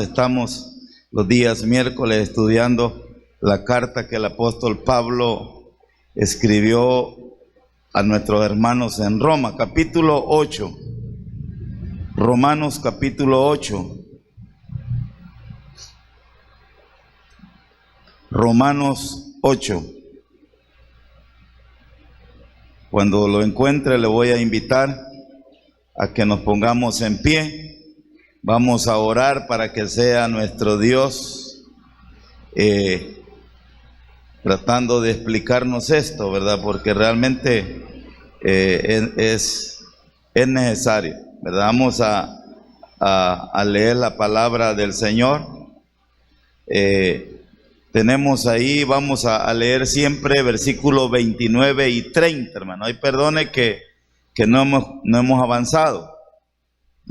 hermanos, estamos los días miércoles estudiando la carta que el apóstol Pablo escribió a nuestros hermanos en Roma, capítulo 8. Romanos capítulo 8. Romanos 8. Cuando lo encuentre le voy a invitar a que nos pongamos en pie. Vamos a orar para que sea nuestro Dios tratando de explicarnos esto, ¿verdad? Porque realmente es necesario, ¿verdad? Vamos a leer la palabra del Señor. Tenemos ahí, vamos a leer siempre versículos 29 y 30, hermano. Ay, perdone que no hemos avanzado.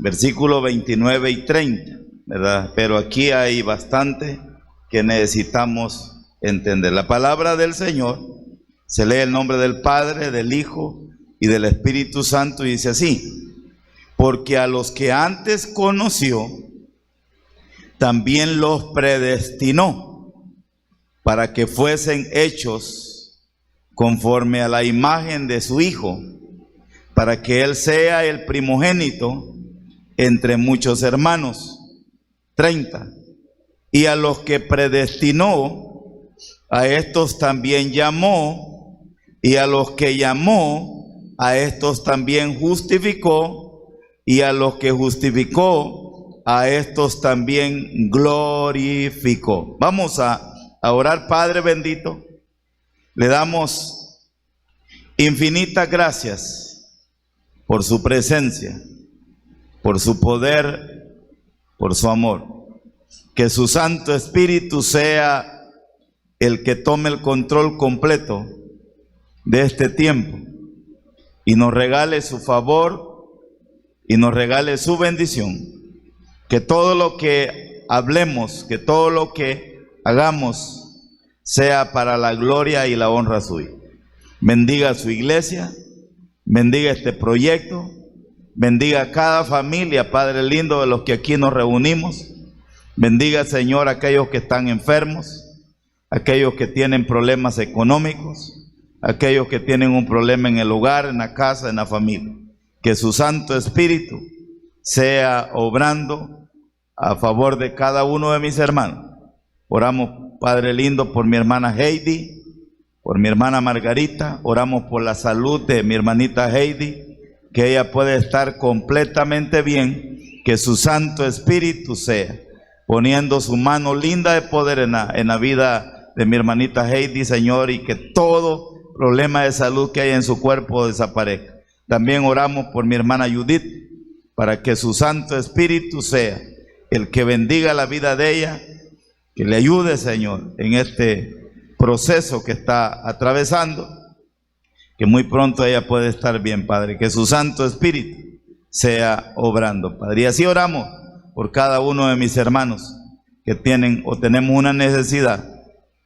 Versículos 29 y 30, ¿verdad? Pero aquí hay bastante que necesitamos entender. La palabra del Señor se lee el nombre del Padre, del Hijo y del Espíritu Santo, y dice así: porque a los que antes conoció, también los predestinó para que fuesen hechos conforme a la imagen de su Hijo, para que Él sea el primogénito entre muchos hermanos. 30. Y a los que predestinó, a estos también llamó, y a los que llamó, a estos también justificó, y a los que justificó, a estos también glorificó. Vamos a orar. Padre bendito, le damos infinitas gracias por su presencia, por su poder, por su amor. Que su Santo Espíritu sea el que tome el control completo de este tiempo y nos regale su favor y nos regale su bendición. Que todo lo que hablemos, que todo lo que hagamos sea para la gloria y la honra suya. Bendiga a su iglesia, bendiga este proyecto, bendiga a cada familia, Padre lindo, de los que aquí nos reunimos. Bendiga, Señor, a aquellos que están enfermos, aquellos que tienen problemas económicos, aquellos que tienen un problema en el hogar, en la casa, en la familia. Que su Santo Espíritu sea obrando a favor de cada uno de mis hermanos. Oramos, Padre lindo, por mi hermana Heidi, por mi hermana Margarita. Oramos por la salud de mi hermanita Heidi, que ella puede estar completamente bien. Que su Santo Espíritu sea poniendo su mano linda de poder en la vida de mi hermanita Heidi, Señor, y que todo problema de salud que hay en su cuerpo desaparezca. También oramos por mi hermana Judith, para que su Santo Espíritu sea el que bendiga la vida de ella, que le ayude, Señor, en este proceso que está atravesando, que muy pronto ella puede estar bien, Padre. Que su Santo Espíritu sea obrando, Padre. Y así oramos por cada uno de mis hermanos que tienen o tenemos una necesidad,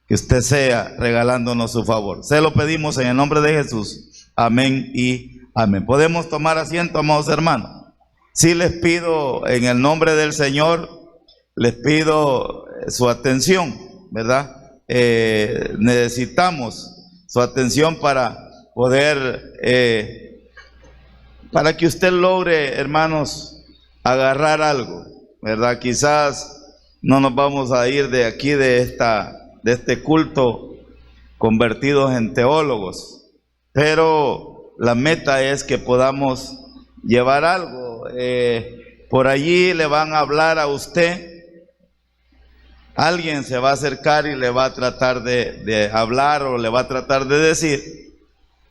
que usted sea regalándonos su favor. Se lo pedimos en el nombre de Jesús. Amén y amén. Podemos tomar asiento, amados hermanos. Sí, les pido en el nombre del Señor, les pido su atención, ¿verdad? Necesitamos su atención para poder, para que usted logre, hermanos, agarrar algo, ¿verdad? Quizás no nos vamos a ir de aquí, de este culto, convertidos en teólogos, pero la meta es que podamos llevar algo. Por allí le van a hablar a usted, alguien se va a acercar y le va a tratar de hablar o le va a tratar de decir,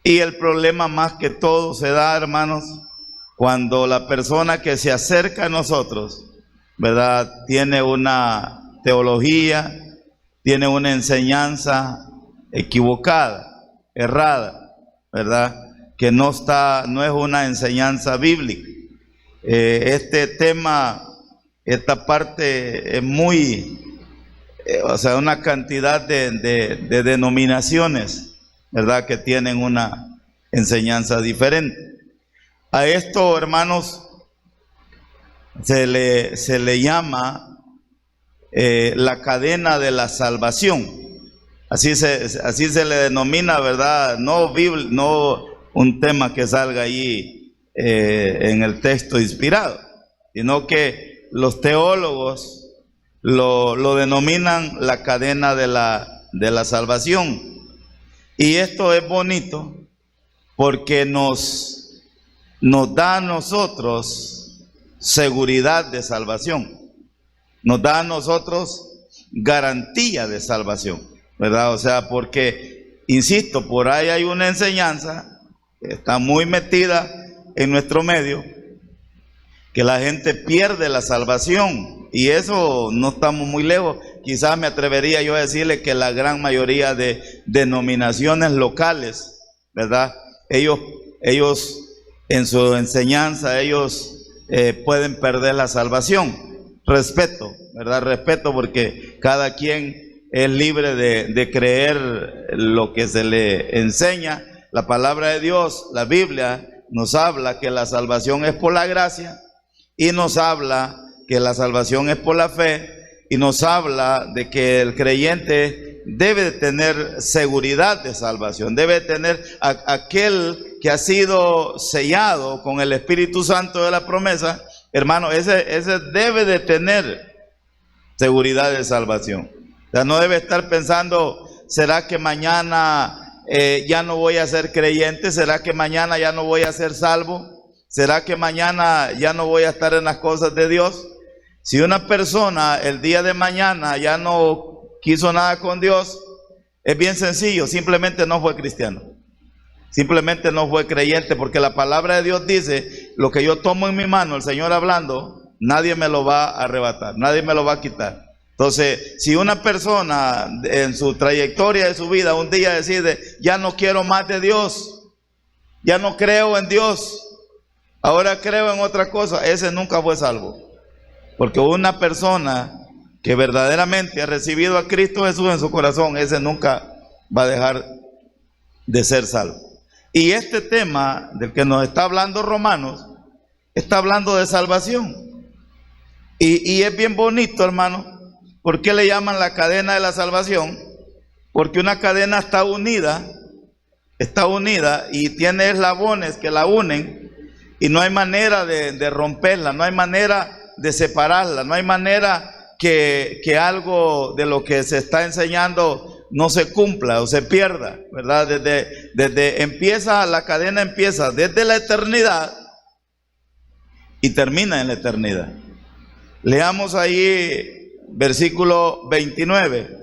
y el problema más que todo se da, hermanos, cuando la persona que se acerca a nosotros, ¿verdad?, tiene una teología, tiene una enseñanza equivocada, errada, ¿verdad?, que no es una enseñanza bíblica. Este tema, esta parte es muy, o sea, una cantidad de denominaciones, ¿verdad?, que tienen una enseñanza diferente. A esto, hermanos, se le llama la cadena de la salvación. Así se le denomina, ¿verdad? No un tema que salga allí en el texto inspirado, sino que los teólogos lo denominan la cadena de la salvación. Y esto es bonito porque nos da a nosotros seguridad de salvación, nos da a nosotros garantía de salvación, ¿verdad? O sea, porque, insisto, por ahí hay una enseñanza que está muy metida en nuestro medio, que la gente pierde la salvación, y eso no estamos muy lejos. Quizás me atrevería yo a decirle que la gran mayoría de denominaciones locales, ¿verdad? Ellos en su enseñanza, ellos pueden perder la salvación. Respeto, ¿verdad? Respeto, porque cada quien es libre de creer lo que se le enseña. La palabra de Dios, la Biblia, nos habla que la salvación es por la gracia, y nos habla que la salvación es por la fe, y nos habla de que el creyente debe tener seguridad de salvación, debe tener aquel que ha sido sellado con el Espíritu Santo de la promesa. Hermano, ese debe de tener seguridad de salvación. O sea, no debe estar pensando, ¿será que mañana ya no voy a ser creyente? ¿Será que mañana ya no voy a ser salvo? ¿Será que mañana ya no voy a estar en las cosas de Dios? Si una persona el día de mañana ya no quiso nada con Dios, es bien sencillo, simplemente no fue cristiano. Simplemente no fue creyente, porque la palabra de Dios dice, lo que yo tomo en mi mano, el Señor hablando, nadie me lo va a arrebatar, nadie me lo va a quitar. Entonces, si una persona en su trayectoria de su vida un día decide, ya no quiero más de Dios, ya no creo en Dios, ahora creo en otra cosa, ese nunca fue salvo. Porque una persona que verdaderamente ha recibido a Cristo Jesús en su corazón, ese nunca va a dejar de ser salvo. Y este tema del que nos está hablando Romanos, está hablando de salvación. Y es bien bonito, hermano. ¿Por qué le llaman la cadena de la salvación? Porque una cadena está unida y tiene eslabones que la unen, y no hay manera de romperla, no hay manera de separarla, no hay manera que algo de lo que se está enseñando no se cumpla o se pierda, ¿verdad? La cadena empieza desde la eternidad y termina en la eternidad. Leamos ahí versículo 29,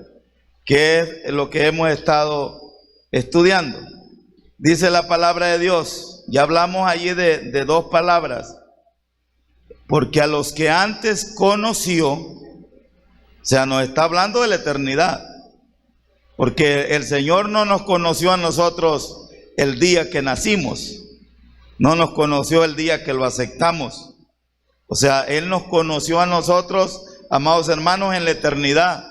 que es lo que hemos estado estudiando. Dice la palabra de Dios, ya hablamos allí de dos palabras, porque a los que antes conoció, o sea, nos está hablando de la eternidad, porque el Señor no nos conoció a nosotros el día que nacimos, no nos conoció el día que lo aceptamos. O sea, Él nos conoció a nosotros, amados hermanos, en la eternidad.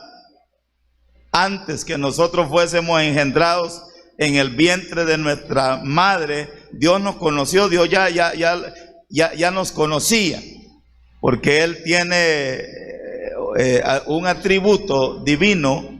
Antes que nosotros fuésemos engendrados en el vientre de nuestra madre, Dios nos conoció, Dios ya nos conocía, porque Él tiene un atributo divino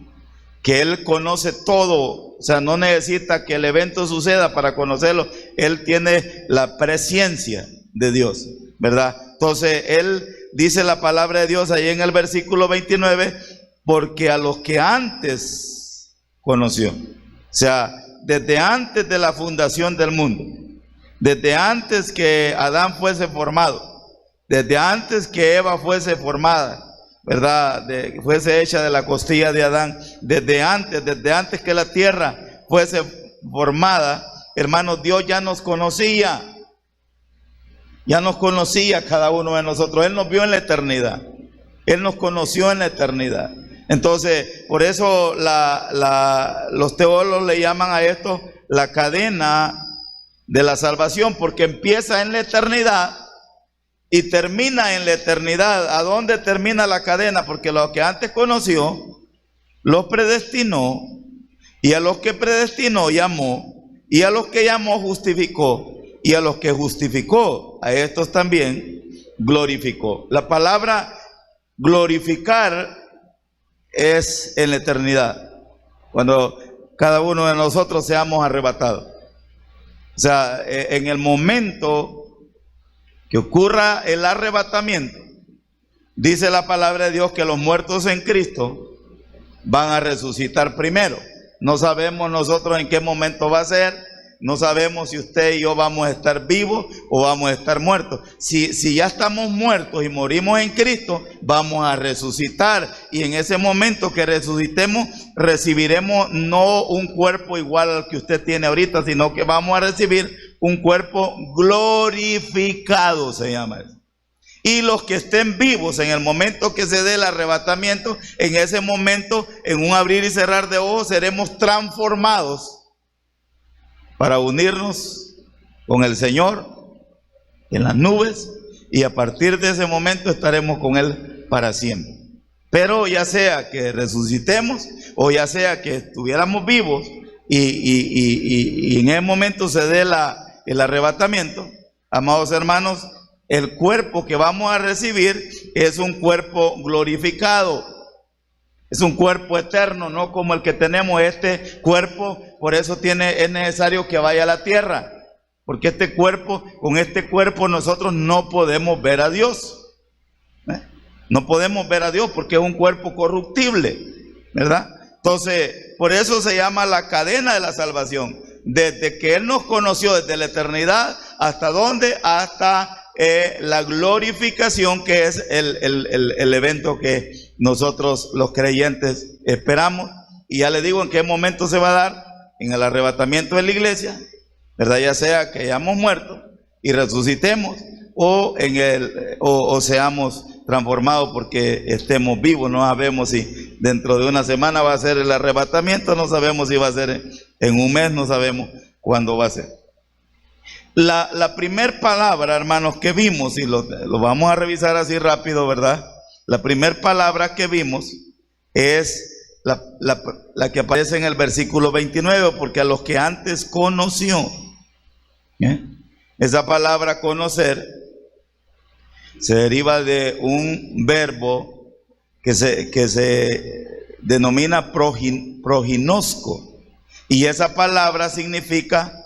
que Él conoce todo. O sea, no necesita que el evento suceda para conocerlo. Él tiene la presciencia de Dios, ¿verdad? Entonces, Él dice la palabra de Dios ahí en el versículo 29, porque a los que antes conoció. O sea, desde antes de la fundación del mundo, desde antes que Adán fuese formado, desde antes que Eva fuese formada, ¿verdad? Fuese hecha de la costilla de Adán, desde antes que la tierra fuese formada, hermanos, Dios ya nos conocía cada uno de nosotros. Él nos vio en la eternidad, Él nos conoció en la eternidad. Entonces, por eso los teólogos le llaman a esto la cadena de la salvación, porque empieza en la eternidad y termina en la eternidad. ¿A dónde termina la cadena? Porque los que antes conoció, los predestinó, y a los que predestinó llamó, y a los que llamó justificó, y a los que justificó, a estos también glorificó. La palabra glorificar es en la eternidad, cuando cada uno de nosotros seamos arrebatados. O sea, en el momento que ocurra el arrebatamiento, dice la palabra de Dios que los muertos en Cristo van a resucitar primero. No sabemos nosotros en qué momento va a ser, no sabemos si usted y yo vamos a estar vivos o vamos a estar muertos. Si ya estamos muertos y morimos en Cristo, vamos a resucitar, y en ese momento que resucitemos, recibiremos no un cuerpo igual al que usted tiene ahorita, sino que vamos a recibir un cuerpo glorificado, se llama eso. Y los que estén vivos en el momento que se dé el arrebatamiento, en ese momento, en un abrir y cerrar de ojos, seremos transformados para unirnos con el Señor en las nubes, y a partir de ese momento estaremos con Él para siempre. Pero ya sea que resucitemos o ya sea que estuviéramos vivos y en ese momento se dé el arrebatamiento, amados hermanos, el cuerpo que vamos a recibir es un cuerpo glorificado. Es un cuerpo eterno, no como el que tenemos. Este cuerpo, por eso es necesario que vaya a la tierra, porque con este cuerpo nosotros no podemos ver a Dios. No podemos ver a Dios porque es un cuerpo corruptible, ¿verdad? Entonces, por eso se llama la cadena de la salvación. Desde que Él nos conoció, desde la eternidad, ¿hasta dónde? Hasta la glorificación, que es el evento que nosotros los creyentes esperamos. Y ya le digo en qué momento se va a dar: en el arrebatamiento de la iglesia, ¿verdad? Ya sea que hayamos muerto y resucitemos, o seamos transformados porque estemos vivos. No sabemos si dentro de una semana va a ser el arrebatamiento, no sabemos si va a ser en un mes, no sabemos cuándo va a ser. La primer palabra, hermanos, que vimos, y lo vamos a revisar así rápido, ¿verdad? La primer palabra que vimos es la que aparece en el versículo 29, porque a los que antes conoció, esa palabra conocer se deriva de un verbo que se denomina proginosco, y esa palabra significa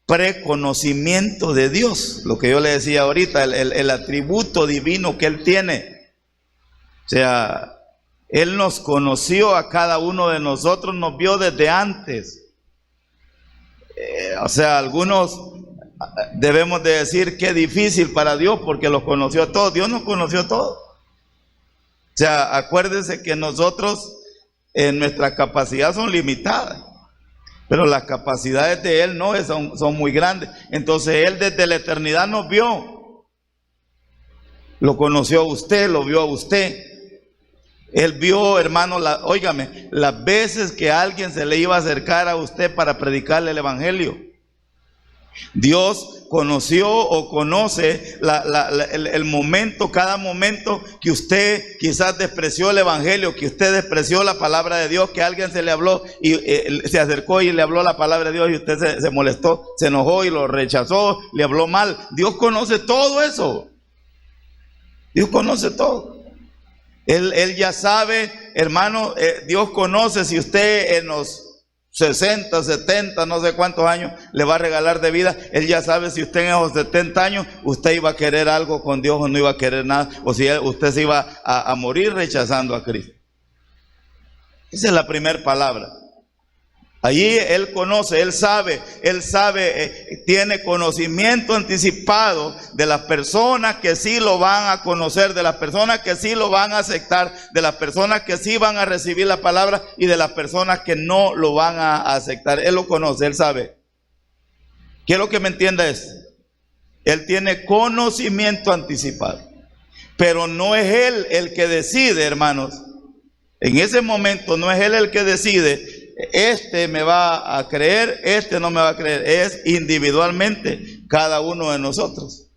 preconocimiento de Dios, lo que yo le decía ahorita, el atributo divino que Él tiene. O sea, Él nos conoció a cada uno de nosotros, nos vio desde antes. O sea, algunos debemos de decir que es difícil para Dios porque los conoció a todos. Dios nos conoció a todos. O sea, acuérdense que nosotros en nuestra capacidad son limitadas, pero las capacidades de Él no son muy grandes. Entonces Él desde la eternidad nos vio, lo conoció a usted, lo vio a usted. Él vio, hermano, óigame, las veces que alguien se le iba a acercar a usted para predicarle el evangelio. Dios conoció o conoce el momento, cada momento que usted quizás despreció el evangelio, que usted despreció la palabra de Dios, que alguien se le habló y se acercó y le habló la palabra de Dios y usted se molestó, se enojó y lo rechazó, le habló mal. Dios conoce todo eso. Dios conoce todo. Él ya sabe, hermano, Dios conoce si usted en los 60, 70, no sé cuántos años le va a regalar de vida. Él ya sabe si usted en esos 70 años usted iba a querer algo con Dios o no iba a querer nada, o si usted se iba a morir rechazando a Cristo. Esa es la primera palabra. Allí Él conoce, Él sabe, tiene conocimiento anticipado de las personas que sí lo van a conocer, de las personas que sí lo van a aceptar, de las personas que sí van a recibir la palabra y de las personas que no lo van a aceptar. Él lo conoce, Él sabe. Quiero que me entienda esto. Él tiene conocimiento anticipado, pero no es Él el que decide, hermanos. En ese momento no es Él el que decide: este me va a creer, este no me va a creer. Es individualmente cada uno de nosotros.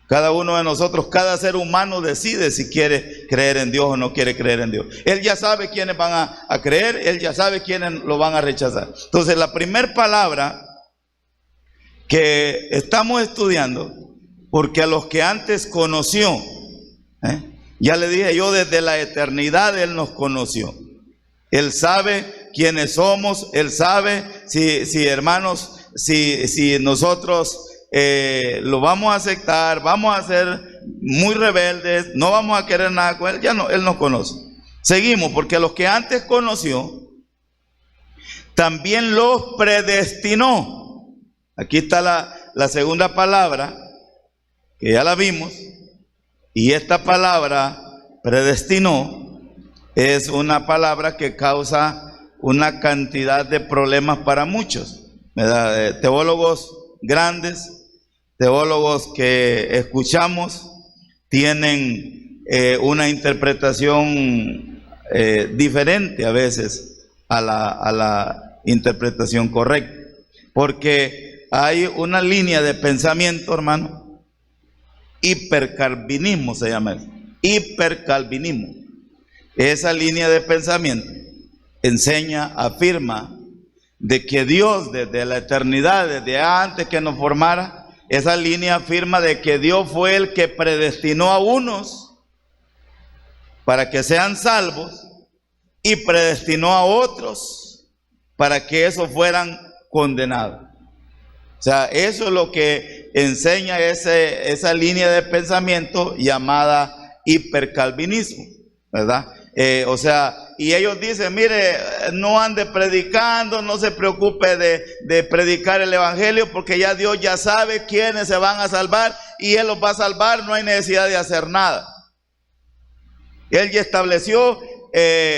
Cada uno de nosotros, cada ser humano decide si quiere creer en Dios o no quiere creer en Dios. Él ya sabe quiénes van a creer, Él ya sabe quiénes lo van a rechazar. Entonces, la primera palabra que estamos estudiando, porque a los que antes conoció, Ya le dije yo, desde la eternidad Él nos conoció. Él sabe quiénes somos, Él sabe si hermanos, si nosotros lo vamos a aceptar, vamos a ser muy rebeldes, no vamos a querer nada con Él, ya no, Él nos conoce. Seguimos, porque a los que antes conoció, también los predestinó. Aquí está la segunda palabra, que ya la vimos, y esta palabra, predestinó, es una palabra que causa una cantidad de problemas para muchos, ¿verdad? Teólogos grandes, teólogos que escuchamos, tienen una interpretación diferente a veces a la interpretación correcta, porque hay una línea de pensamiento, hermano, hipercalvinismo se llama eso, hipercalvinismo. Esa línea de pensamiento enseña, afirma de que Dios desde la eternidad, desde antes que nos formara, esa línea afirma de que Dios fue el que predestinó a unos para que sean salvos y predestinó a otros para que esos fueran condenados. O sea, eso es lo que enseña esa línea de pensamiento llamada hipercalvinismo, ¿verdad? O sea, y ellos dicen, mire, no ande predicando, no se preocupe de predicar el evangelio, porque ya Dios ya sabe quiénes se van a salvar y Él los va a salvar, no hay necesidad de hacer nada. Él ya estableció,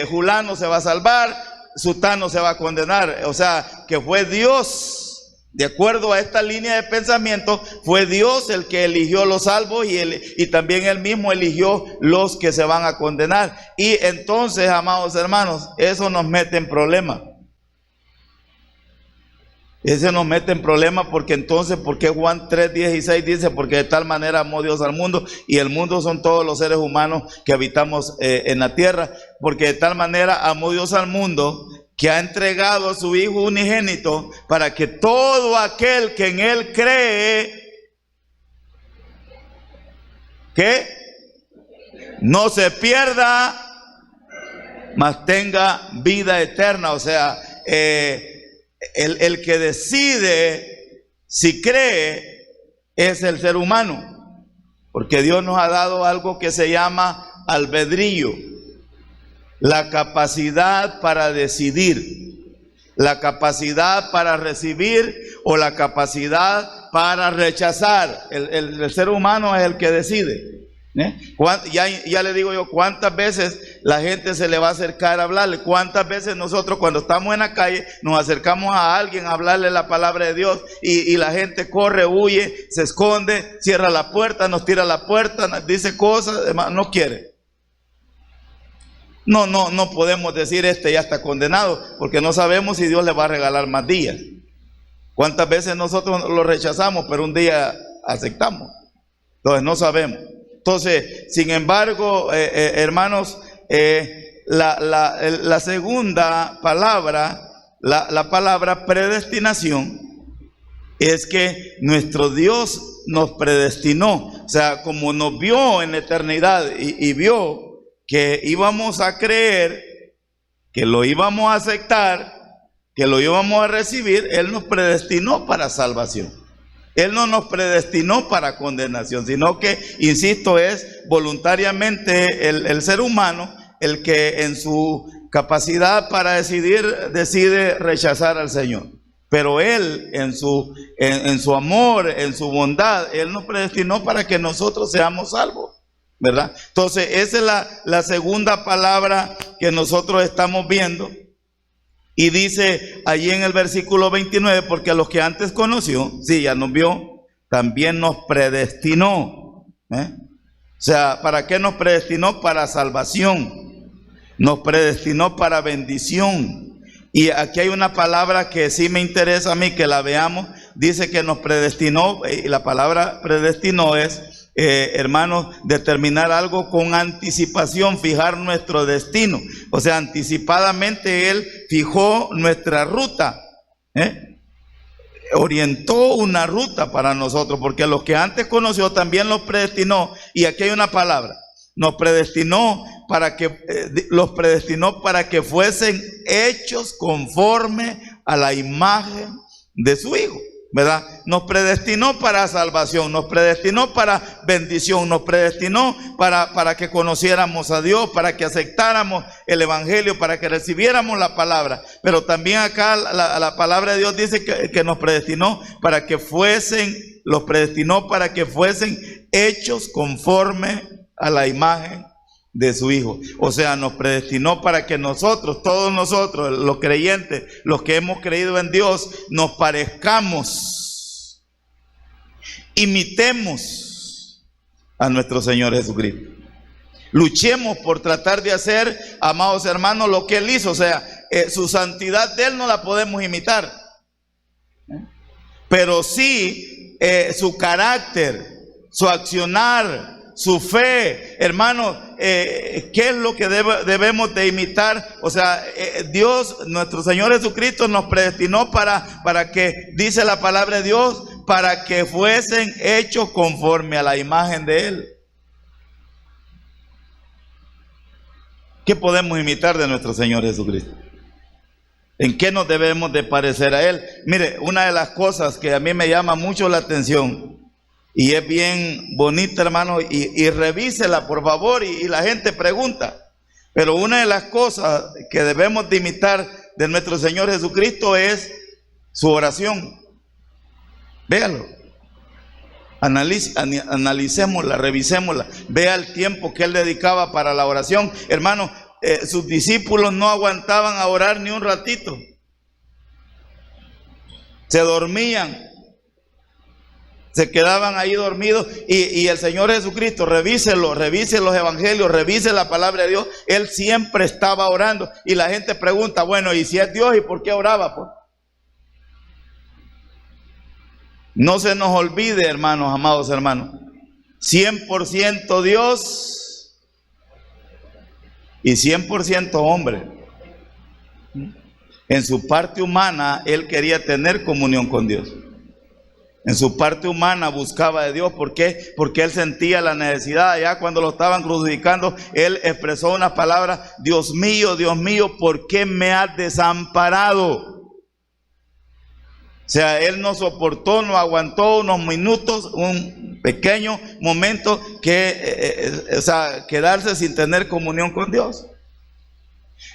Julano se va a salvar, Sutano se va a condenar. O sea, que fue Dios, de acuerdo a esta línea de pensamiento, fue Dios el que eligió los salvos y también Él mismo eligió los que se van a condenar. Y entonces, amados hermanos, eso nos mete en problemas. Eso nos mete en problemas porque entonces, ¿por qué Juan 3:16 dice? Porque de tal manera amó Dios al mundo, y el mundo son todos los seres humanos que habitamos en la tierra, porque de tal manera amó Dios al mundo que ha entregado a su Hijo unigénito para que todo aquel que en Él cree, que no se pierda, mas tenga vida eterna. O sea, el que decide si cree es el ser humano, porque Dios nos ha dado algo que se llama albedrío, la capacidad para decidir, la capacidad para recibir o la capacidad para rechazar. El ser humano es el que decide. Ya le digo yo, ¿cuántas veces la gente se le va a acercar a hablarle? ¿Cuántas veces nosotros cuando estamos en la calle nos acercamos a alguien a hablarle la palabra de Dios y la gente corre, huye, se esconde, cierra la puerta, nos tira la puerta, nos dice cosas, no quiere? No podemos decir ya está condenado, porque no sabemos si Dios le va a regalar más días. ¿Cuántas veces nosotros lo rechazamos, pero un día aceptamos? Entonces no sabemos. Entonces, sin embargo, hermanos, la segunda palabra, la palabra predestinación, es que nuestro Dios nos predestinó. O sea, como nos vio en la eternidad y vio que íbamos a creer, que lo íbamos a aceptar, que lo íbamos a recibir, Él nos predestinó para salvación. Él no nos predestinó para condenación, sino que, insisto, es voluntariamente el ser humano el que en su capacidad para decidir, decide rechazar al Señor. Pero Él en su amor, en su bondad, Él nos predestinó para que nosotros seamos salvos, ¿verdad? Entonces, esa es la segunda palabra que nosotros estamos viendo. Y dice allí en el versículo 29, porque a los que antes conoció, sí, ya nos vio, también nos predestinó. O sea, ¿para qué nos predestinó? Para salvación. Nos predestinó para bendición. Y aquí hay una palabra que sí me interesa a mí que la veamos. Dice que nos predestinó, y la palabra predestinó es, hermanos, determinar algo con anticipación, fijar nuestro destino. O sea, anticipadamente Él fijó nuestra ruta, orientó una ruta para nosotros, porque a los que antes conoció también los predestinó. Y aquí hay una palabra, los predestinó para que fuesen hechos conforme a la imagen de su Hijo, ¿verdad? Nos predestinó para salvación, nos predestinó para bendición, nos predestinó para que conociéramos a Dios, para que aceptáramos el Evangelio, para que recibiéramos la palabra. Pero también acá la palabra de Dios dice que nos predestinó para que fuesen, los predestinó para que fuesen hechos conforme a la imagen de su Hijo. O sea, nos predestinó para que nosotros, todos nosotros, los creyentes, los que hemos creído en Dios, nos parezcamos, imitemos a nuestro Señor Jesucristo. Luchemos por tratar de hacer, amados hermanos, lo que Él hizo. O sea, su santidad de Él no la podemos imitar, pero sí su carácter, su accionar, su fe, hermanos. ¿Qué es lo que debemos de imitar? O sea, Dios, nuestro Señor Jesucristo, nos predestinó para que, dice la palabra de Dios, para que fuesen hechos conforme a la imagen de Él. ¿Qué podemos imitar de nuestro Señor Jesucristo? ¿En qué nos debemos de parecer a Él? Mire, una de las cosas que a mí me llama mucho la atención, y es bien bonita, hermano, y revísela por favor, y la gente pregunta. Pero una de las cosas que debemos de imitar de nuestro Señor Jesucristo es su oración. Véalo, analicémosla, revisémosla. Vea el tiempo que Él dedicaba para la oración. Hermano, sus discípulos no aguantaban a orar ni un ratito. Se dormían, se quedaban ahí dormidos, y el Señor Jesucristo, revise los evangelios, revise la palabra de Dios, Él siempre estaba orando. Y la gente pregunta, bueno, ¿y si es Dios, y por qué oraba? Pues no se nos olvide, hermanos, amados hermanos, 100% Dios y 100% hombre. En su parte humana, Él quería tener comunión con Dios. En su parte humana buscaba de Dios. ¿Por qué? Porque Él sentía la necesidad. Ya cuando lo estaban crucificando, Él expresó unas palabras: Dios mío, ¿por qué me has desamparado? O sea, Él no soportó, no aguantó unos minutos, un pequeño momento quedarse sin tener comunión con Dios.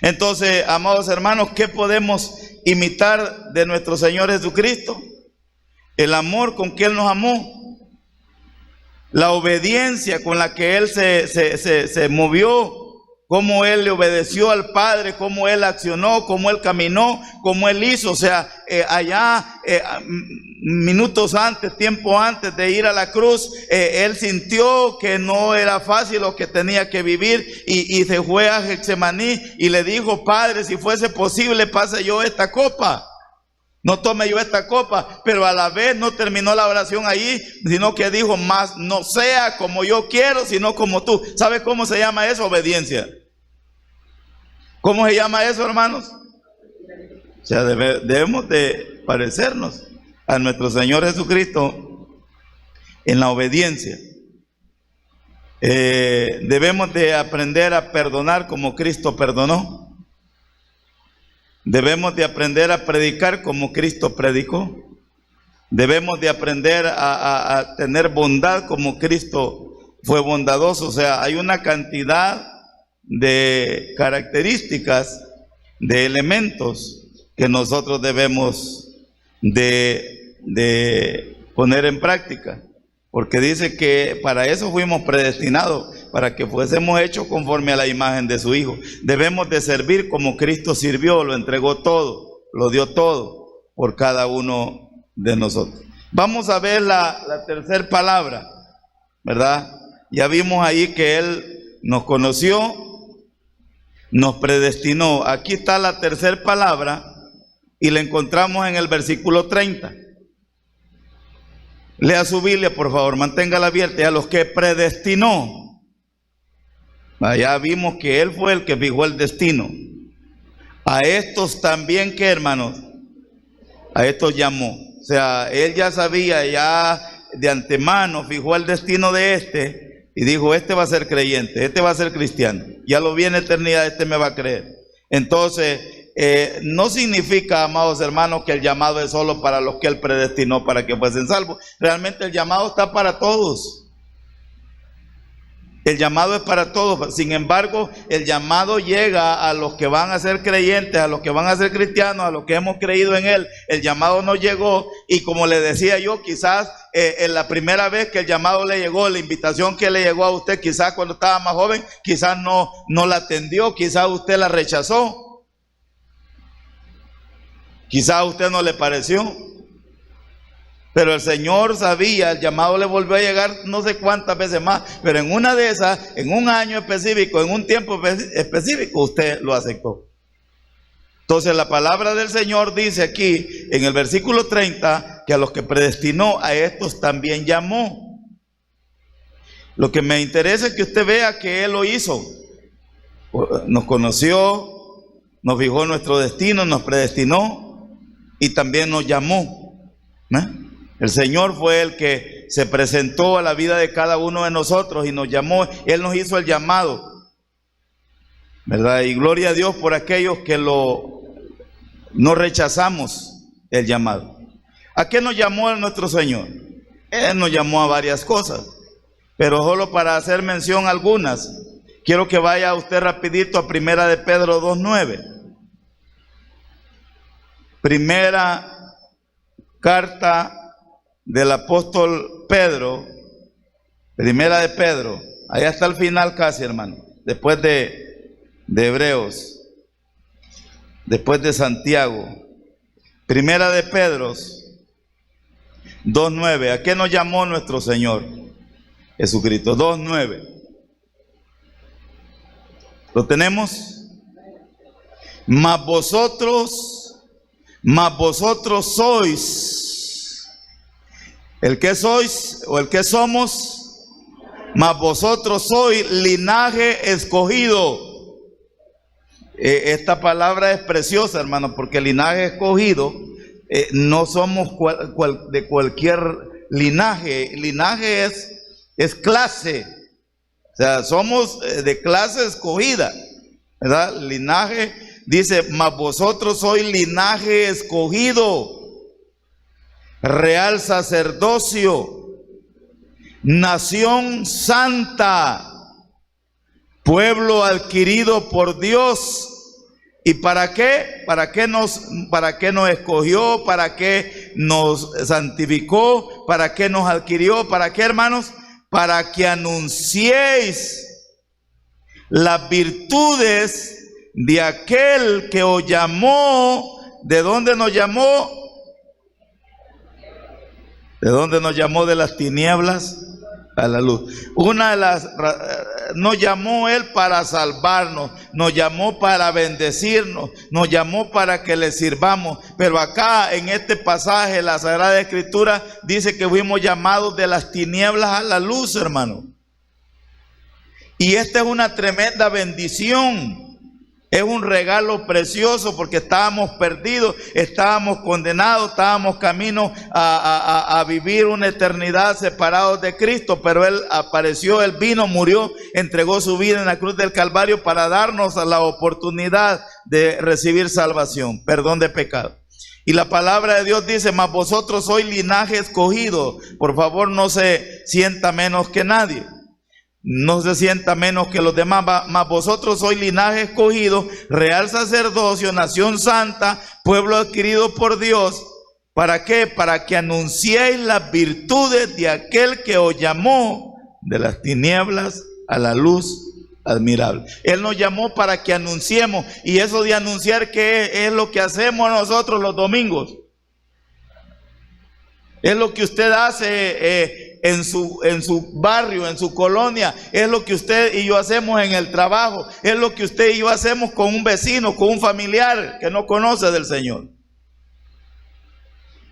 Entonces, amados hermanos, ¿qué podemos imitar de nuestro Señor Jesucristo? El amor con que Él nos amó, la obediencia con la que Él se movió, cómo Él le obedeció al Padre, cómo Él accionó, cómo Él caminó, cómo Él hizo. O sea, minutos antes, tiempo antes de ir a la cruz, Él sintió que no era fácil lo que tenía que vivir, y se fue a Getsemaní y le dijo: Padre, si fuese posible, pase yo esta copa. No tome yo esta copa. Pero a la vez no terminó la oración ahí, sino que dijo: más no sea como yo quiero, sino como tú. ¿Sabe cómo se llama eso? Obediencia. ¿Cómo se llama eso, hermanos? O sea, debemos de parecernos a nuestro Señor Jesucristo en la obediencia. Debemos de aprender a perdonar como Cristo perdonó. Debemos de aprender a predicar como Cristo predicó. Debemos de aprender a tener bondad como Cristo fue bondadoso. O sea, hay una cantidad de características, de elementos que nosotros debemos de poner en práctica. Porque dice que para eso fuimos predestinados, para que fuésemos hechos conforme a la imagen de su Hijo. Debemos de servir como Cristo sirvió, lo entregó todo, lo dio todo por cada uno de nosotros. Vamos a ver la tercera palabra, ¿verdad? Ya vimos ahí que Él nos conoció, nos predestinó. Aquí está la tercera palabra y la encontramos en el versículo 30. Lea su Biblia, por favor, manténgala abierta. Y a los que predestinó, ya vimos que Él fue el que fijó el destino. A estos también, ¿qué, hermanos? A estos llamó. O sea, Él ya sabía, ya de antemano fijó el destino de este, y dijo, este va a ser creyente, este va a ser cristiano, ya lo vi en eternidad, este me va a creer. Entonces, no significa, amados hermanos, que el llamado es solo para los que Él predestinó para que fuesen salvos. Realmente el llamado está para todos. El llamado es para todos. Sin embargo, el llamado llega a los que van a ser creyentes, a los que van a ser cristianos, a los que hemos creído en Él. El llamado no llegó, y como le decía yo, quizás en la primera vez que el llamado le llegó, la invitación que le llegó a usted, quizás cuando estaba más joven, quizás no la atendió, quizás usted la rechazó. Quizás a usted no le pareció, pero el Señor sabía, el llamado le volvió a llegar no sé cuántas veces más, pero en una de esas, en un año específico, en un tiempo específico, usted lo aceptó. Entonces la palabra del Señor dice aquí, en el versículo 30, que a los que predestinó, a estos también llamó. Lo que me interesa es que usted vea que Él lo hizo. Nos conoció, nos fijó nuestro destino, nos predestinó y también nos llamó. El Señor fue el que se presentó a la vida de cada uno de nosotros y nos llamó. Él nos hizo el llamado, ¿verdad? Y gloria a Dios por aquellos que no rechazamos el llamado. ¿A qué nos llamó nuestro Señor? Él nos llamó a varias cosas, pero solo para hacer mención a algunas, quiero que vaya usted rapidito a Primera de Pedro 2:9. Primera carta del apóstol Pedro, Primera de Pedro, allá está al final casi, hermano, después de Hebreos, después de Santiago. Primera de Pedro 2:9. ¿A qué nos llamó nuestro Señor Jesucristo? 2:9. ¿Lo tenemos? Mas vosotros sois, el que sois o el que somos, mas vosotros sois linaje escogido. Esta palabra es preciosa, hermano, porque linaje escogido, no somos de cualquier linaje. Linaje es clase, o sea, somos de clase escogida, ¿verdad? Linaje, dice, mas vosotros sois linaje escogido, real sacerdocio, nación santa, pueblo adquirido por Dios. ¿Y para qué? ¿Para qué nos escogió? ¿Para qué nos santificó? ¿Para qué nos adquirió? ¿Para qué, hermanos? Para que anunciéis las virtudes de aquel que os llamó. ¿De dónde nos llamó? ¿De dónde nos llamó? De las tinieblas a la luz. Nos llamó Él para salvarnos, nos llamó para bendecirnos, nos llamó para que le sirvamos. Pero acá en este pasaje la Sagrada Escritura dice que fuimos llamados de las tinieblas a la luz, hermano. Y esta es una tremenda bendición. Es un regalo precioso porque estábamos perdidos, estábamos condenados, estábamos camino a vivir una eternidad separados de Cristo, pero Él apareció, Él vino, murió, entregó su vida en la cruz del Calvario para darnos la oportunidad de recibir salvación, perdón de pecado. Y la palabra de Dios dice, mas vosotros sois linaje escogido. Por favor, no se sienta menos que nadie. No se sienta menos que los demás, mas vosotros sois linaje escogido, real sacerdocio, nación santa, pueblo adquirido por Dios. ¿Para qué? Para que anunciéis las virtudes de aquel que os llamó de las tinieblas a la luz admirable. Él nos llamó para que anunciemos, y eso de anunciar, ¿qué es lo que hacemos nosotros los domingos? Es lo que usted hace en su barrio, en su colonia. Es lo que usted y yo hacemos en el trabajo. Es lo que usted y yo hacemos con un vecino, con un familiar que no conoce del Señor.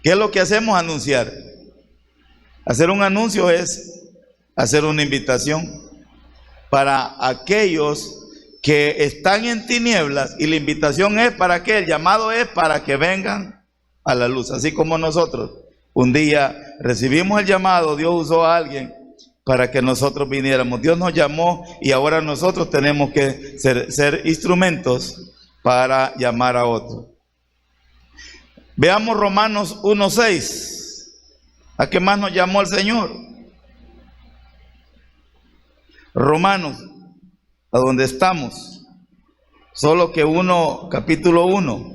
¿Qué es lo que hacemos? Anunciar. Hacer un anuncio es hacer una invitación para aquellos que están en tinieblas, y la invitación es para que, el llamado es para que vengan a la luz, así como nosotros. Un día recibimos el llamado, Dios usó a alguien para que nosotros viniéramos. Dios nos llamó y ahora nosotros tenemos que ser instrumentos para llamar a otros. Veamos Romanos 1:6. ¿A qué más nos llamó el Señor? Romanos, a donde estamos. Solo que capítulo 1.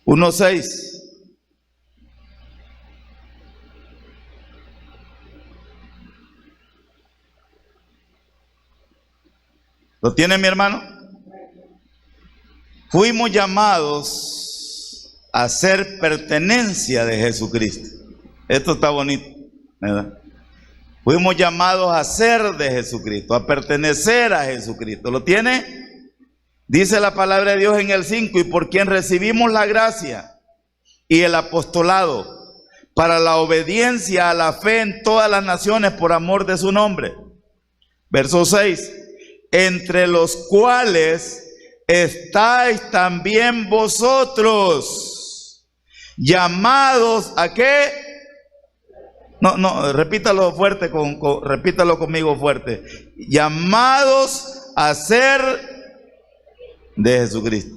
Uno 6. ¿Lo tiene mi hermano? Fuimos llamados a ser pertenencia de Jesucristo. Esto está bonito, ¿verdad? Fuimos llamados a ser de Jesucristo, a pertenecer a Jesucristo. ¿Lo tiene? Dice la palabra de Dios en el 5, y por quien recibimos la gracia y el apostolado para la obediencia a la fe en todas las naciones por amor de su nombre. Verso 6, entre los cuales estáis también vosotros, llamados ¿a qué? No, repítalo fuerte, repítalo conmigo fuerte. Llamados a ser de Jesucristo.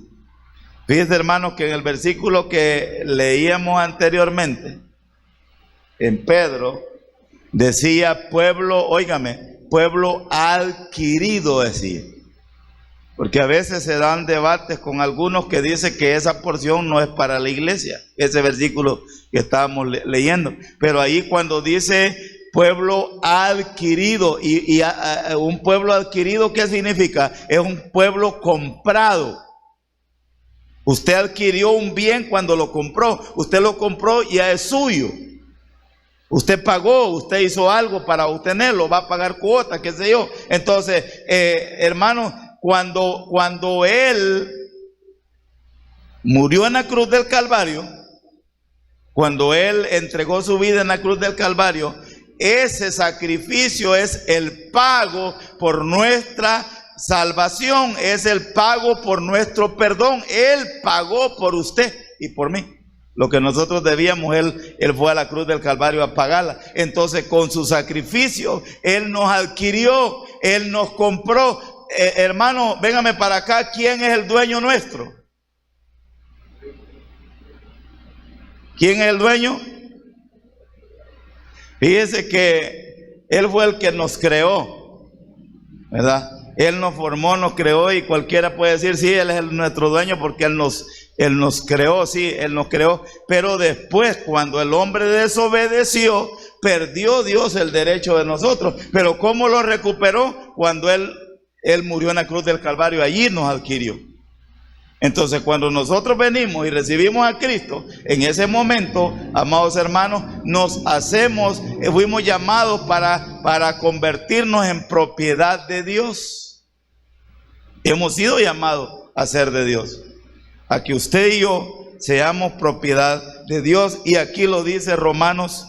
Fíjense, hermanos, que en el versículo que leíamos anteriormente, en Pedro, decía pueblo, óigame, pueblo adquirido, decía. Porque a veces se dan debates con algunos que dicen que esa porción no es para la iglesia, ese versículo que estábamos leyendo. Pero ahí cuando dice pueblo adquirido, y un pueblo adquirido, ¿qué significa? Es un pueblo comprado. Usted adquirió un bien cuando lo compró. Usted lo compró y ya es suyo. Usted pagó, usted hizo algo para obtenerlo, va a pagar cuota, qué sé yo. Entonces, hermanos, cuando Él murió en la cruz del Calvario, cuando Él entregó su vida en la cruz del Calvario, ese sacrificio es el pago por nuestra salvación, es el pago por nuestro perdón. Él pagó por usted y por mí. Lo que nosotros debíamos, Él fue a la cruz del Calvario a pagarla. Entonces, con su sacrificio, Él nos adquirió, Él nos compró. Hermano, véngame para acá. ¿Quién es el dueño nuestro? ¿Quién es el dueño? Fíjese que Él fue el que nos creó, ¿verdad? Él nos formó, nos creó, y cualquiera puede decir, sí, Él es nuestro dueño porque Él nos creó, sí, Él nos creó. Pero después, cuando el hombre desobedeció, perdió Dios el derecho de nosotros. Pero ¿cómo lo recuperó? Cuando Él murió en la cruz del Calvario, allí nos adquirió. Entonces, cuando nosotros venimos y recibimos a Cristo, en ese momento, amados hermanos, fuimos llamados para convertirnos en propiedad de Dios. Hemos sido llamados a ser de Dios, a que usted y yo seamos propiedad de Dios. Y aquí lo dice Romanos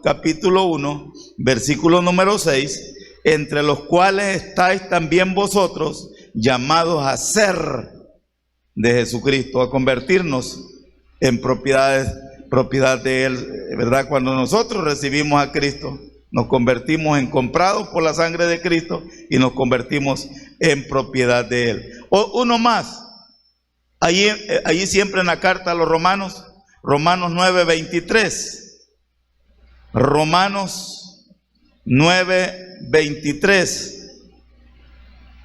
capítulo 1, versículo número 6, entre los cuales estáis también vosotros, llamados a ser de Jesucristo, a convertirnos en propiedad de Él, ¿verdad? Cuando nosotros recibimos a Cristo, nos convertimos en comprados por la sangre de Cristo y nos convertimos en propiedad de Él. Uno más, allí siempre en la carta a los Romanos, Romanos 9:23, Romanos 9:23.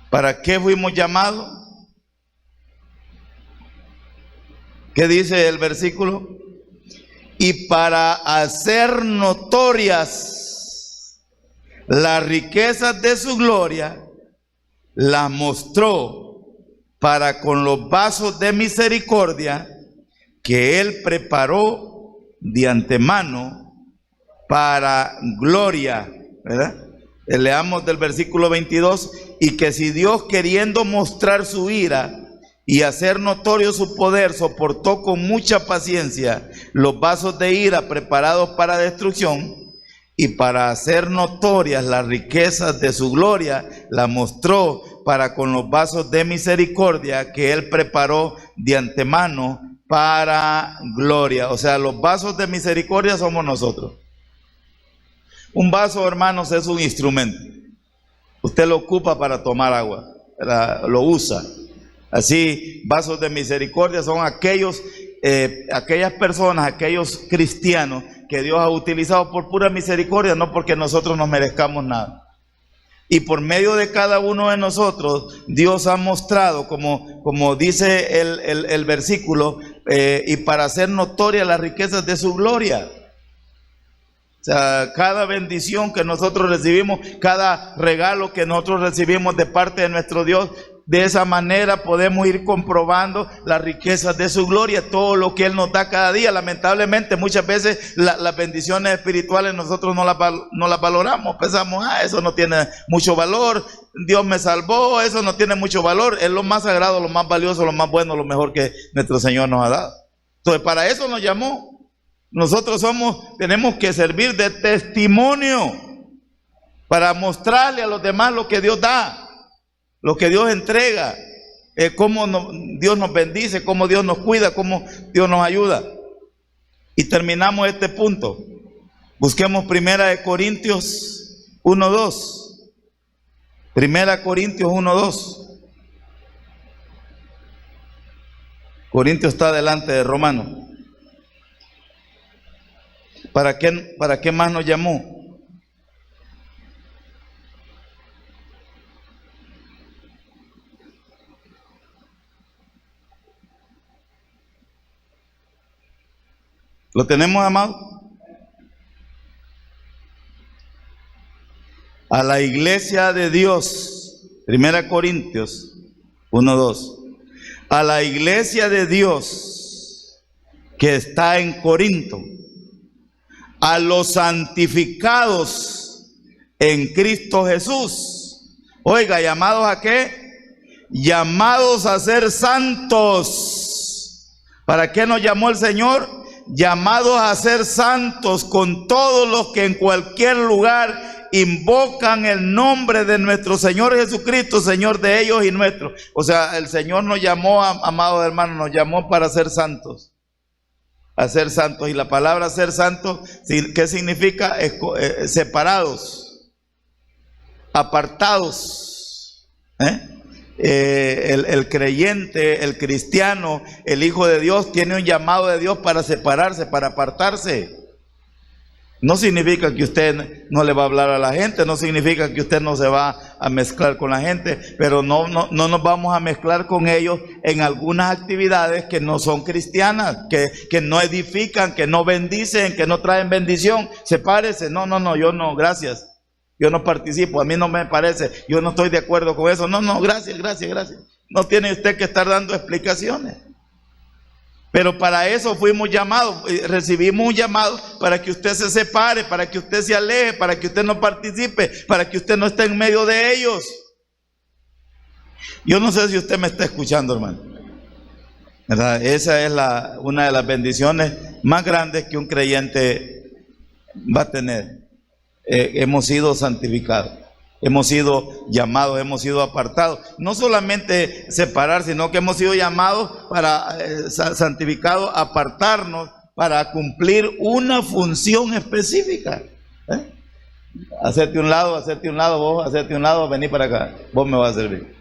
¿Para qué fuimos llamados? ¿Qué dice el versículo? Y para hacer notorias las riquezas de su gloria, las mostró para con los vasos de misericordia que Él preparó de antemano para gloria, ¿verdad? Leamos del versículo 22, y que si Dios, queriendo mostrar su ira y hacer notorio su poder, soportó con mucha paciencia los vasos de ira preparados para destrucción, y para hacer notorias las riquezas de su gloria, la mostró para con los vasos de misericordia que Él preparó de antemano para gloria. O sea, los vasos de misericordia somos nosotros. Un vaso, hermanos, es un instrumento. Usted lo ocupa para tomar agua, lo usa. Así, vasos de misericordia son aquellas personas, aquellos cristianos que Dios ha utilizado por pura misericordia, no porque nosotros nos merezcamos nada. Y por medio de cada uno de nosotros, Dios ha mostrado, como dice el versículo, y para hacer notorias las riquezas de su gloria. O sea, cada bendición que nosotros recibimos, cada regalo que nosotros recibimos de parte de nuestro Dios, de esa manera podemos ir comprobando las riquezas de su gloria, todo lo que Él nos da cada día. Lamentablemente muchas veces las bendiciones espirituales nosotros no las valoramos, pensamos, eso no tiene mucho valor, Dios me salvó, eso no tiene mucho valor. Es lo más sagrado, lo más valioso, lo más bueno, lo mejor que nuestro Señor nos ha dado. Entonces para eso nos llamó. Nosotros tenemos que servir de testimonio para mostrarle a los demás lo que Dios da, lo que Dios entrega, cómo Dios nos bendice, cómo Dios nos cuida, cómo Dios nos ayuda. Y terminamos este punto. Busquemos 1 Corintios 1:2. 1 Corintios 1:2. Corintios está delante de Romanos. ¿Para qué más nos llamó? ¿Lo tenemos, amado? A la iglesia de Dios, 1 Corintios 1:2. A la iglesia de Dios que está en Corinto, a los santificados en Cristo Jesús. Oiga, ¿llamados a qué? Llamados a ser santos. ¿Para qué nos llamó el Señor? Llamados a ser santos con todos los que en cualquier lugar invocan el nombre de nuestro Señor Jesucristo, Señor de ellos y nuestro. O sea, el Señor nos llamó, amados hermanos, nos llamó para ser santos. A ser santos. Y la palabra ser santos, ¿qué significa? Separados, apartados. El creyente, el cristiano, el hijo de Dios tiene un llamado de Dios para separarse, para apartarse. No significa que usted no le va a hablar a la gente, no significa que usted no se va a mezclar con la gente, pero no nos vamos a mezclar con ellos en algunas actividades que no son cristianas, que no edifican, que no bendicen, que no traen bendición. Sepárese. No, yo no, gracias. Yo no participo, a mí no me parece, yo no estoy de acuerdo con eso. No, gracias. No tiene usted que estar dando explicaciones. Pero para eso fuimos llamados, recibimos un llamado para que usted se separe, para que usted se aleje, para que usted no participe, para que usted no esté en medio de ellos. Yo no sé si usted me está escuchando, hermano, ¿verdad? Esa es una de las bendiciones más grandes que un creyente va a tener. Hemos sido santificados. Hemos sido llamados, hemos sido apartados. No solamente separar, sino que hemos sido llamados para santificados, apartarnos para cumplir una función específica. Hacerte un lado, vos hacerte un lado, vení para acá, vos me vas a servir.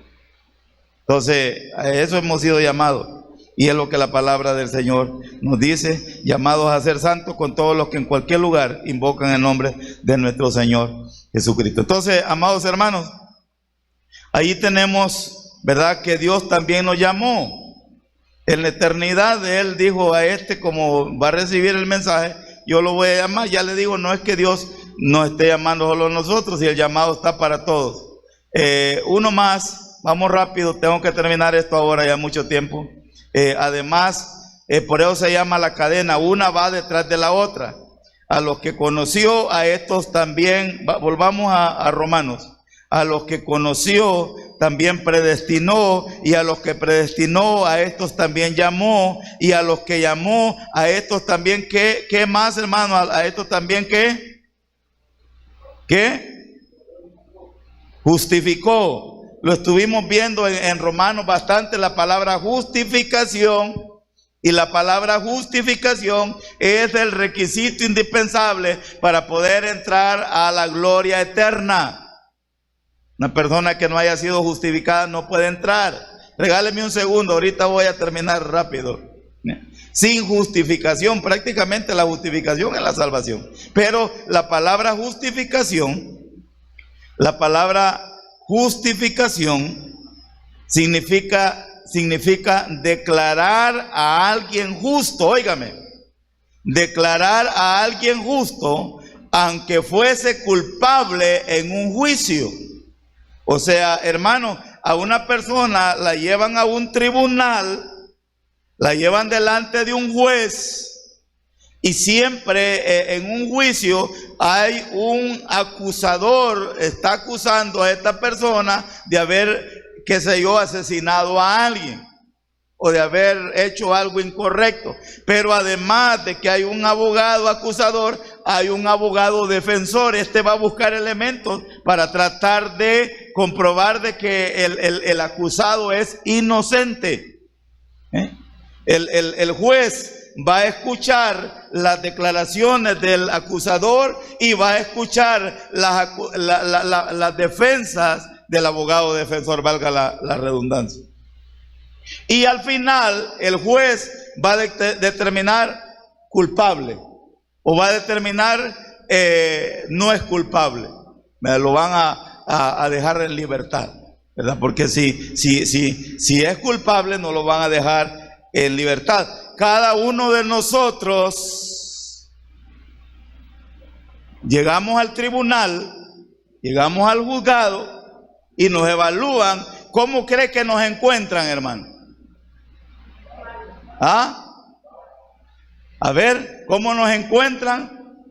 Entonces, a eso hemos sido llamados. Y es lo que la palabra del Señor nos dice, llamados a ser santos con todos los que en cualquier lugar invocan el nombre de nuestro Señor Jesucristo. Entonces, amados hermanos, ahí tenemos, ¿verdad?, que Dios también nos llamó. En la eternidad Él dijo a como va a recibir el mensaje, yo lo voy a llamar. Ya le digo, no es que Dios nos esté llamando solo a nosotros, y el llamado está para todos. Uno más, vamos rápido, tengo que terminar esto ahora, ya mucho tiempo. Además, por eso se llama la cadena, una va detrás de la otra. A los que conoció, a estos también, volvamos a Romanos, a los que conoció también predestinó, y a los que predestinó, a estos también llamó, y a los que llamó, a estos también, ¿qué más, hermano? A estos también, ¿qué? Justificó. lo estuvimos viendo en Romanos bastante, la palabra justificación. Y la palabra justificación es el requisito indispensable para poder entrar a la gloria eterna. Una persona que no haya sido justificada no puede entrar. Regáleme un segundo, ahorita voy a terminar rápido. Sin justificación, prácticamente la justificación es la salvación. Pero la palabra justificación significa declarar a alguien justo. Óigame, declarar a alguien justo aunque fuese culpable en un juicio. O sea, hermano, a una persona la llevan a un tribunal, la llevan delante de un juez, y siempre en un juicio hay un acusador, está acusando a esta persona de haber, qué sé yo, asesinado a alguien o de haber hecho algo incorrecto. Pero además de que hay un abogado acusador, hay un abogado defensor. Este va a buscar elementos para tratar de comprobar de que el acusado es inocente. El juez va a escuchar las declaraciones del acusador y va a escuchar las defensas del abogado defensor, valga la redundancia. Y al final el juez va a determinar culpable o va a determinar no es culpable. Lo van a dejar en libertad, ¿verdad? Porque si es culpable no lo van a dejar en libertad. Cada uno de nosotros llegamos al tribunal, llegamos al juzgado y nos evalúan. ¿Cómo cree que nos encuentran, hermano? ¿Ah? A ver, ¿cómo nos encuentran?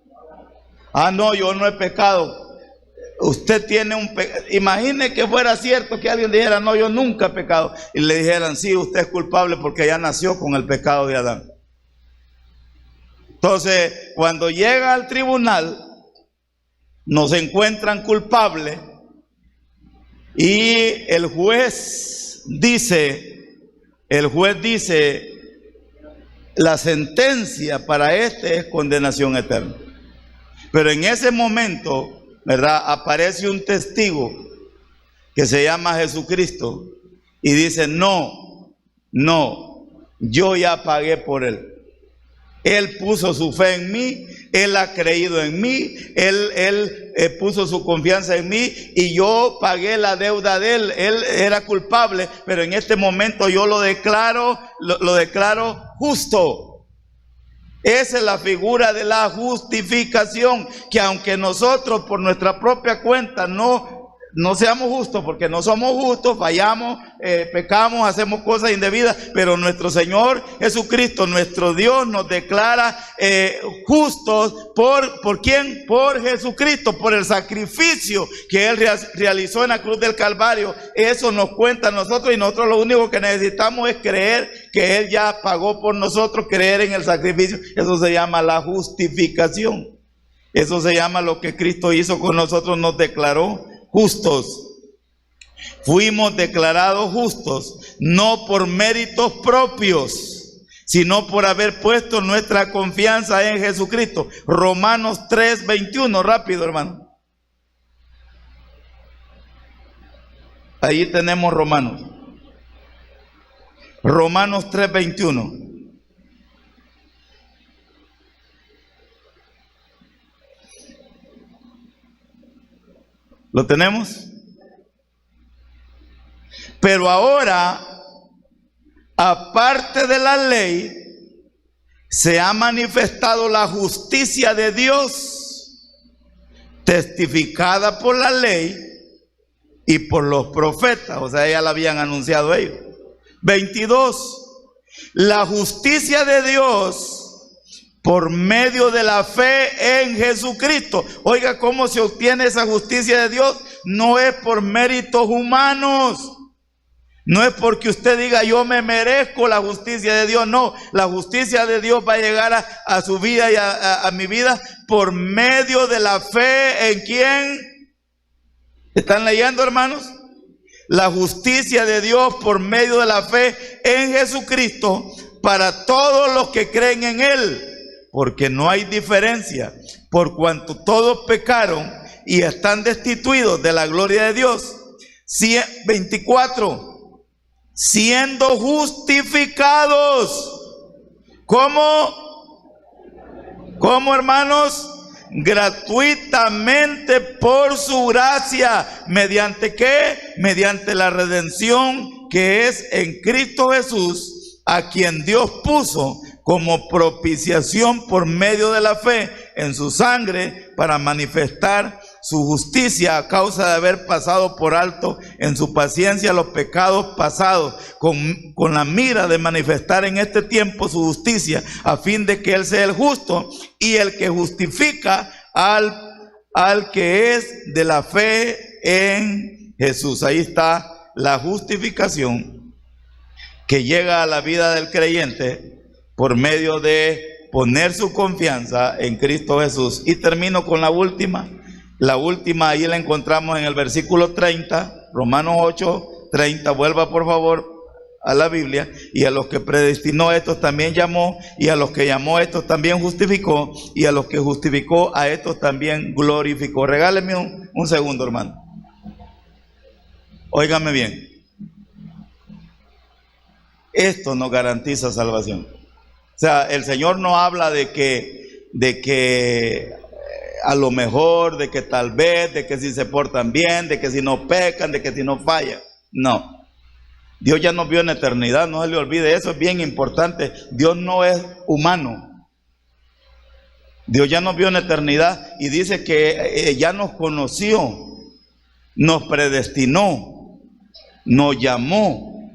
Ah, no, yo no he pecado. Usted tiene un pecado. Imagine que fuera cierto que alguien dijera, no, yo nunca he pecado. Y le dijeran, sí, usted es culpable porque ya nació con el pecado de Adán. Entonces, cuando llega al tribunal, nos encuentran culpables. Y el juez dice, la sentencia para este es condenación eterna. Pero en ese momento, ¿verdad?, aparece un testigo que se llama Jesucristo y dice, no, yo ya pagué por él. Él puso su fe en mí, él ha creído en mí, él puso su confianza en mí y yo pagué la deuda de él. Él era culpable, pero en este momento yo lo declaro justo. Esa es la figura de la justificación, que aunque nosotros por nuestra propia cuenta no seamos justos, porque no somos justos, fallamos, pecamos, hacemos cosas indebidas, pero nuestro Señor Jesucristo, nuestro Dios, nos declara justos. ¿Por quién? Por Jesucristo, por el sacrificio que Él realizó en la cruz del Calvario. Eso nos cuenta a nosotros, y nosotros lo único que necesitamos es creer que Él ya pagó por nosotros, creer en el sacrificio. Eso se llama la justificación. Eso se llama lo que Cristo hizo con nosotros, nos declaró justos. Fuimos declarados justos, no por méritos propios, sino por haber puesto nuestra confianza en Jesucristo. Romanos 3:21, rápido, hermano. Ahí tenemos Romanos 3:21. ¿Lo tenemos? Pero ahora, aparte de la ley, se ha manifestado la justicia de Dios, testificada por la ley y por los profetas. O sea, ya la habían anunciado ellos. 22. La justicia de Dios por medio de la fe en Jesucristo. Oiga, ¿cómo se obtiene esa justicia de Dios? No es por méritos humanos. No es porque usted diga, yo me merezco la justicia de Dios. No, la justicia de Dios va a llegar a su vida y a mi vida por medio de la fe. ¿En quién? ¿Están leyendo, hermanos? la justicia de Dios por medio de la fe en Jesucristo para todos los que creen en Él, porque no hay diferencia, por cuanto todos pecaron y están destituidos de la gloria de Dios. 24. Siendo justificados. ¿Cómo? ¿Cómo, hermanos? Gratuitamente por su gracia. ¿Mediante qué? Mediante la redención que es en Cristo Jesús, a quien Dios puso como propiciación por medio de la fe en su sangre, para manifestar su justicia a causa de haber pasado por alto en su paciencia los pecados pasados, con la mira de manifestar en este tiempo su justicia, a fin de que Él sea el justo y el que justifica al que es de la fe en Jesús. Ahí está la justificación que llega a la vida del creyente por medio de poner su confianza en Cristo Jesús. Y termino con la última. La última, ahí la encontramos en el versículo 30, Romanos 8, 30. Vuelva por favor a la Biblia. Y a los que predestinó, estos también llamó, y a los que llamó, estos también justificó, y a los que justificó, a estos también glorificó. Regáleme un segundo, hermano. Óigame bien. Esto nos garantiza salvación. O sea, el Señor no habla de que a lo mejor, de que tal vez, de que si se portan bien, de que si no pecan, de que si no fallan. No. Dios ya nos vio en eternidad, no se le olvide eso, es bien importante. Dios no es humano. Dios ya nos vio en eternidad y dice que ya nos conoció, nos predestinó, nos llamó,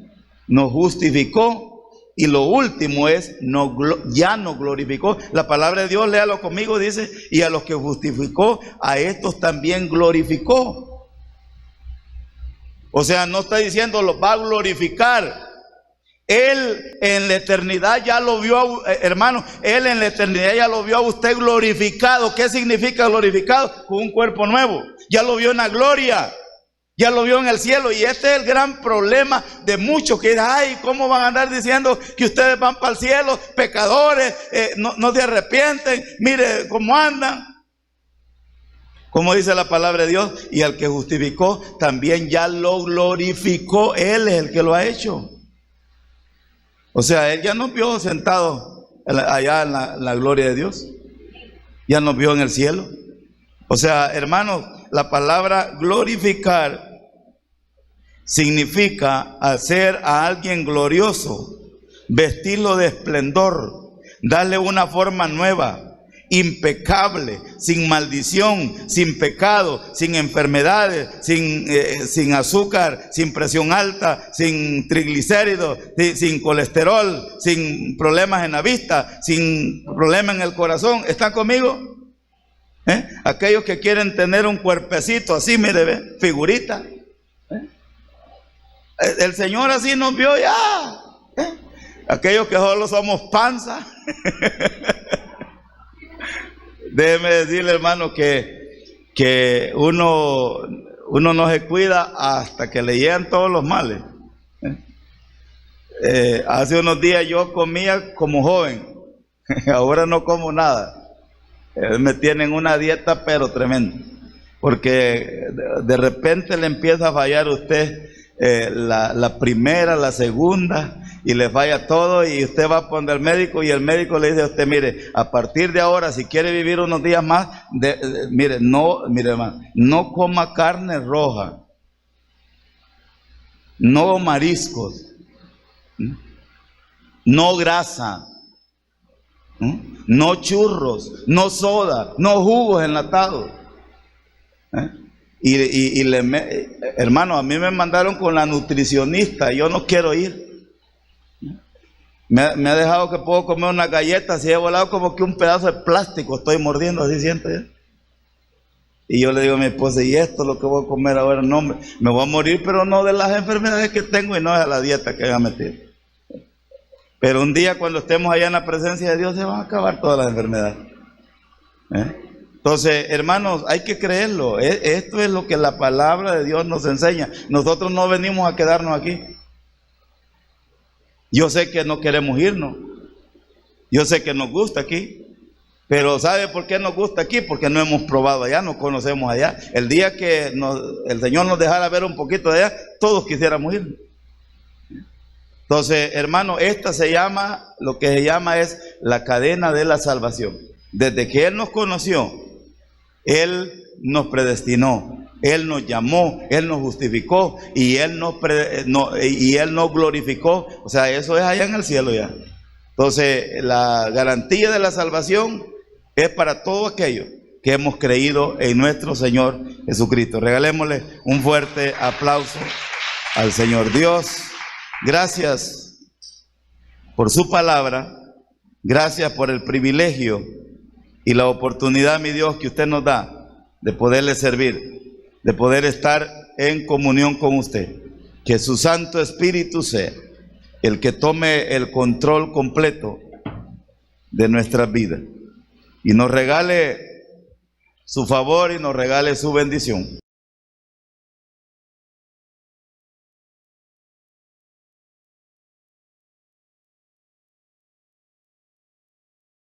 nos justificó. Y lo último es, ya nos glorificó. La palabra de Dios, léalo conmigo, dice, y a los que justificó, a estos también glorificó. O sea, no está diciendo los va a glorificar. Él en la eternidad ya lo vio, hermano, Él en la eternidad ya lo vio a usted glorificado. ¿Qué significa glorificado? Con un cuerpo nuevo. Ya lo vio en la gloria. Ya lo vio en el cielo. Y este es el gran problema de muchos que dicen, ay, ¿cómo van a andar diciendo que ustedes van para el cielo? Pecadores, no se arrepienten, mire cómo andan. Como dice la palabra de Dios, y al que justificó también ya lo glorificó. Él es el que lo ha hecho. O sea, Él ya nos vio sentados allá en la gloria de Dios. Ya nos vio en el cielo. O sea, hermanos, la palabra glorificar significa hacer a alguien glorioso, vestirlo de esplendor, darle una forma nueva, impecable, sin maldición, sin pecado, sin enfermedades, sin azúcar, sin presión alta, sin triglicéridos, sin colesterol, sin problemas en la vista, sin problemas en el corazón. ¿Están conmigo? Aquellos que quieren tener un cuerpecito así, mire, ¿ve? Figurita. El Señor así nos vio ya. Aquellos que solo somos panza. Déjeme decirle, hermano, que uno no se cuida hasta que le llegan todos los males. Hace unos días yo comía como joven. Ahora no como nada. Me tienen una dieta pero tremenda, porque de repente le empieza a fallar a usted la primera, la segunda, y le falla todo, y usted va a poner al médico y el médico le dice a usted, mire, a partir de ahora, si quiere vivir unos días más, mire, hermano, no coma carne roja, no mariscos, no grasa, no churros, no soda, no jugos enlatados. Hermano, a mí me mandaron con la nutricionista, yo no quiero ir. Me ha dejado que puedo comer una galleta, si he volado como que un pedazo de plástico estoy mordiendo, así siento yo. Y yo le digo a mi esposa, ¿y esto es lo que voy a comer ahora? No, me voy a morir, pero no de las enfermedades que tengo y no de la dieta que voy a meter. Pero un día cuando estemos allá en la presencia de Dios se van a acabar todas las enfermedades. Entonces, hermanos, hay que creerlo. Esto es lo que la palabra de Dios nos enseña. Nosotros no venimos a quedarnos aquí. Yo sé que no queremos irnos. Yo sé que nos gusta aquí. Pero ¿sabe por qué nos gusta aquí? Porque no hemos probado allá, no conocemos allá. El día que el Señor nos dejara ver un poquito de allá, todos quisiéramos ir. Entonces, hermano, lo que se llama es la cadena de la salvación. Desde que Él nos conoció, Él nos predestinó, Él nos llamó, Él nos justificó y Él nos glorificó. O sea, eso es allá en el cielo ya. Entonces, la garantía de la salvación es para todos aquellos que hemos creído en nuestro Señor Jesucristo. Regalémosle un fuerte aplauso al Señor. Dios, gracias por su palabra, gracias por el privilegio y la oportunidad, mi Dios, que usted nos da de poderle servir, de poder estar en comunión con usted. Que su Santo Espíritu sea el que tome el control completo de nuestras vidas y nos regale su favor y nos regale su bendición.